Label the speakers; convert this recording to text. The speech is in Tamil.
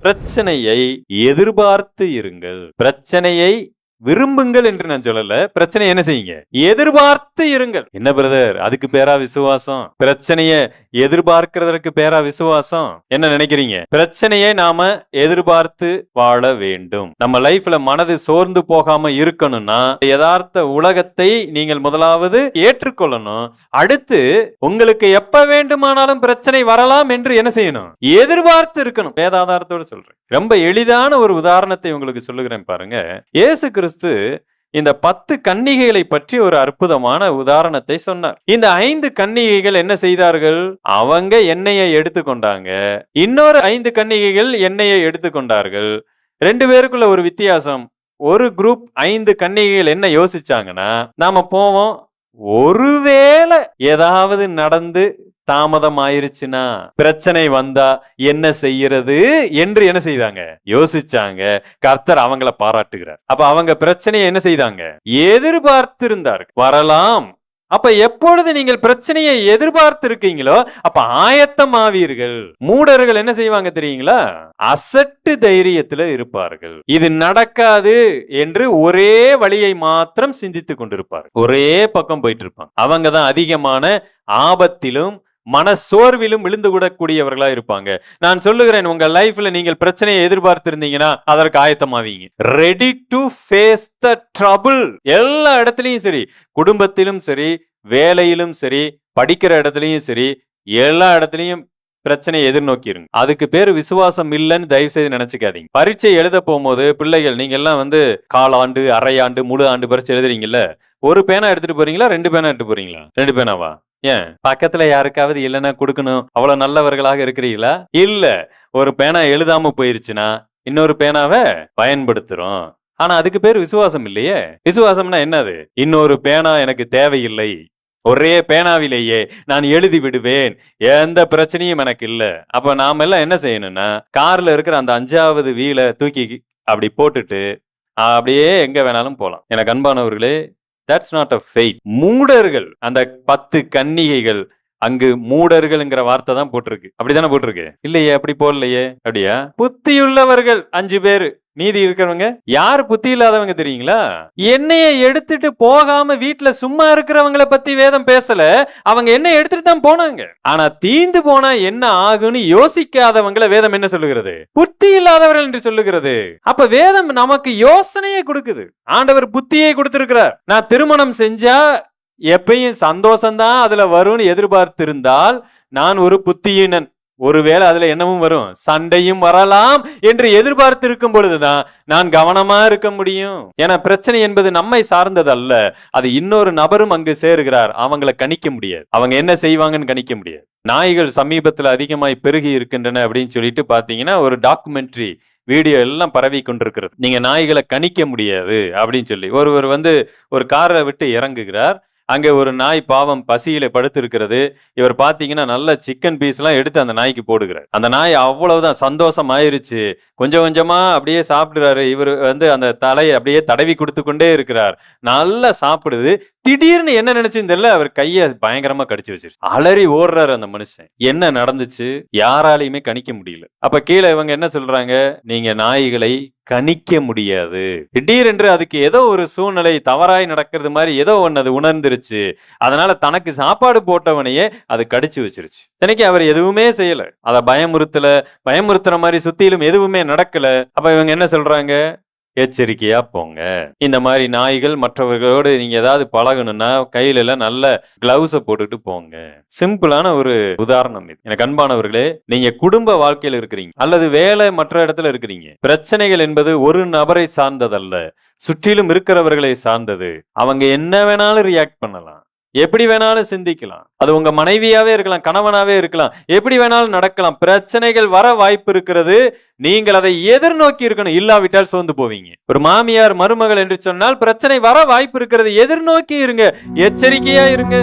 Speaker 1: பிரச்சனையை எதிர்பார்த்து இருங்கள். பிரச்சனையை விரும்புங்கள் என்று நான் சொல்லல. பிரச்சனை என்ன செய்யுங்க? எதிர்பார்த்து இருங்கள். என்ன பிரதர், அதுக்கு பேரா விசுவாசம்? பிரச்சனைய எதிர்பார்க்கிறதற்கு பேரா விசுவாசம்? என்ன நினைக்கிறீங்க? பிரச்சனையை நாம எதிர்பார்த்து வாழ வேண்டும். நம்ம லைஃப்ல மனது சோர்ந்து போகாம இருக்கணும்னா யதார்த்த உலகத்தை நீங்கள் முதலாவது ஏற்றுக்கொள்ளணும். அடுத்து உங்களுக்கு எப்ப வேண்டுமானாலும் பிரச்சனை வரலாம் என்று என்ன செய்யணும்? எதிர்பார்த்து இருக்கணும். வேதாதாரத்தோடு சொல்றேன். ரொம்ப எளிதான ஒரு உதாரணத்தை உங்களுக்கு சொல்லுகிறேன் பாருங்க. இயேசு கிறிஸ்து இந்த 10 கன்னிகைகளை பற்றி ஒரு அற்புதமான உதாரணத்தை சொன்னார். இந்த 5 கன்னிகைகள் என்ன செய்தார்கள்? அவங்க எண்ணெயை எடுத்துக்கொண்டாங்க. இன்னொரு 5 கன்னிகைகள் எண்ணெயை எடுத்துக்கொண்டார்கள். 2 பேருக்குள்ள ஒரு வித்தியாசம். ஒரு குரூப் 5 கன்னிகைகள் என்ன யோசிச்சாங்கன்னா, நாம போவோம், ஒருவேளை ஏதாவது நடந்து தாமதம் ஆயிருச்சுன்னா, பிரச்சனை வந்தா என்ன செய்யறது என்று என்ன செய்தாங்க? யோசிச்சாங்க. கர்த்தர் அவங்கள பாராட்டுகிறார். அப்ப அவங்க பிரச்சனையை என்ன செய்தாங்க? எதிர்பார்த்திருந்தார். வரலாம். அப்ப எப்பொழுது நீங்கள் பிரச்சனையை எதிர்பார்த்து இருக்கீங்களோ அப்ப ஆயத்தம் ஆவீர்கள். மூடர்கள் என்ன செய்வாங்க தெரியுங்களா? அசட்டு தைரியத்துல இருப்பார்கள். இது நடக்காது என்று ஒரே வழியை மாத்திரம் சிந்தித்துக் கொண்டிருப்பார்கள். ஒரே பக்கம் போயிட்டு இருப்பாங்க. அவங்கதான் அதிகமான ஆபத்திலும் மனசோர்விலும் விழுந்து கூடக்கூடியவர்களா இருப்பாங்க. நான் சொல்லுகிறேன், உங்க லைஃப்ல நீங்கள் பிரச்சனையை எதிர்பார்த்திருந்தீங்கன்னா அதற்கு ஆயத்தமாவீங்க. Ready to face the trouble. எல்லா இடத்துலயும் சரி, குடும்பத்திலும் சரி, வேலையிலும் சரி, படிக்கிற இடத்துலயும் சரி, எல்லா இடத்துலயும் பிரச்சனையை எதிர்நோக்கி இருங்க. அதுக்கு பேரு விசுவாசம் இல்லைன்னு தயவு செய்து நினைச்சுக்காதீங்க. பரீட்சை எழுத போகும்போது பிள்ளைகள், நீங்க எல்லாம் காலாண்டு, அரையாண்டு, முழு ஆண்டு பரீட்சை எழுதுறீங்கல்ல, ஒரு பேனா எடுத்துட்டு போறீங்களா, 2 பேனா எடுத்து போறீங்களா? 2 பேனாவா? ஏன்? பக்கத்துல யாருக்காவது இல்லைன்னா கொடுக்கணும், அவ்வளவு நல்லவர்களாக இருக்கிறீங்களா? இல்ல. ஒரு பேனா எழுதாம போயிருச்சுன்னா இன்னொரு பேனாவை பயன்படுத்துறோம். ஆனா அதுக்கு பேர் விசுவாசம் இல்லையே. விசுவாசம்னா என்னது? இன்னொரு பேனா எனக்கு தேவையில்லை, ஒரே பேனாவிலேயே நான் எழுதி விடுவேன், எந்த பிரச்சனையும் எனக்கு இல்ல. அப்ப நாம எல்லாம் என்ன செய்யணும்னா, கார்ல இருக்கிற அந்த 5வது வீலை தூக்கி அப்படி போட்டுட்டு அப்படியே எங்க வேணாலும் போலாம். எனக்கு அன்பானவர்களே, that's not a faith. மூடர்கள், அந்த 10 கன்னிகைகள், அங்கு மூடர்கள்ங்கிற வார்த்தை தான் போட்டிருக்கு. அப்படித்தானே போட்டிருக்கு? இல்லையே, அப்படி போடலையே. அப்படியா? புத்தியுள்ளவர்கள் 5 பேரு. மீதி இருக்கிறவங்க யார்? புத்தி இல்லாதவங்க தெரியுங்களா? எண்ணெயை எடுத்துட்டு போகாம வீட்டுல சும்மா இருக்கிறவங்களை பத்தி வேதம் பேசல. அவங்க எண்ணெய் எடுத்துட்டு தான் போனாங்க. ஆனா தீந்து போனா என்ன ஆகுன்னு யோசிக்காதவங்களை வேதம் என்ன சொல்லுகிறது? புத்தி இல்லாதவர்கள் என்று சொல்லுகிறது. அப்ப வேதம் நமக்கு யோசனையை கொடுக்குது. ஆண்டவர் புத்தியை கொடுத்திருக்கிறார். நான் திருமணம் செஞ்சா எப்பயும் சந்தோஷம்தான் அதுல வரும்னு எதிர்பார்த்திருந்தால் நான் ஒரு புத்தியினன். ஒருவேளை அதுல என்னவும் வரும், சண்டையும் வரலாம் என்று எதிர்பார்த்து இருக்கும் பொழுதுதான் நான் கவனமா இருக்க முடியும். ஏன்னா பிரச்சனை என்பது நம்மை சார்ந்தது அல்ல. அது இன்னொரு நபரும் அங்கு சேருகிறார். அவங்களை கணிக்க முடியாது. அவங்க என்ன செய்வாங்கன்னு கணிக்க முடியாது. நாய்கள் சமீபத்துல அதிகமாய் பெருகி இருக்கின்றன அப்படின்னு சொல்லிட்டு பாத்தீங்கன்னா ஒரு டாக்குமெண்ட்ரி வீடியோ எல்லாம் பரவி கொண்டிருக்கிறது. நீங்க நாய்களை கணிக்க முடியாது அப்படின்னு சொல்லி ஒருவர் ஒரு காரை விட்டு இறங்குகிறார். அங்கே ஒரு நாய் பாவம் பசியில படுத்து இருக்கிறது. இவர் பாத்தீங்கன்னா நல்ல சிக்கன் பீஸ் எல்லாம் எடுத்து அந்த நாய்க்கு போடுகிறார். அந்த நாய் அவ்வளவுதான் சந்தோஷம் ஆயிருச்சு. கொஞ்சம் கொஞ்சமா அப்படியே சாப்பிடுறாரு. இவர் அந்த தலையை அப்படியே தடவி கொடுத்து கொண்டே இருக்கிறார். நல்லா சாப்பிடுது. திடீர்னு என்ன நினைச்சுன்னு தெரியல, அவர் கைய பயங்கரமா கடிச்சு வச்சிருச்சு. அலறி ஓடுறாரு அந்த மனுஷன். என்ன நடந்துச்சு யாராலையுமே கணிக்க முடியல. அப்ப கீழே இவங்க என்ன சொல்றாங்க? நீங்க நாய்களை கணிக்க முடியாது. திடீரென்று அதுக்கு ஏதோ ஒரு சூழ்நிலை தவறாய் நடக்கிறது மாதிரி ஏதோ ஒன்னு அது உணர்ந்துருச்சு. அதனால தனக்கு சாப்பாடு போட்டவனையே அது கடிச்சு வச்சிருச்சு. இன்னைக்கு அவர் எதுவுமே செய்யல. அத பயமுறுத்துற மாதிரி சுத்திலும் எதுவுமே நடக்கல. அப்ப இவங்க என்ன சொல்றாங்க? எச்சரிக்கையா போங்க. இந்த மாதிரி நாய்கள் மற்றவர்களோடு நீங்க ஏதாவது பழகணும்னா கையில எல்லாம் நல்ல கிளவுஸ போட்டுட்டு போங்க. சிம்பிளான ஒரு உதாரணம் இது. எனக்கு அன்பானவர்களே, நீங்க குடும்ப வாழ்க்கையில் இருக்கிறீங்க அல்லது வேலை மற்ற இடத்துல இருக்கிறீங்க. பிரச்சனைகள் என்பது ஒரு நபரை சார்ந்ததல்ல, சுற்றிலும் இருக்கிறவர்களை சார்ந்தது. அவங்க என்ன வேணாலும் ரியாக்ட் பண்ணலாம், எப்படி வேணாலும் சிந்திக்கலாம். அது உங்க மனைவியாவே இருக்கலாம், கணவனாவே இருக்கலாம், எப்படி வேணாலும் நடக்கலாம். பிரச்சனைகள் வர வாய்ப்பு இருக்கிறது. நீங்கள் அதை எதிர்நோக்கி இருக்கணும். இல்லாவிட்டால் சோர்ந்து போவீங்க. ஒரு மாமியார் மருமகள் என்று சொன்னால் பிரச்சனை வர வாய்ப்பு இருக்கிறது. எதிர்நோக்கி இருங்க, எச்சரிக்கையா இருங்க.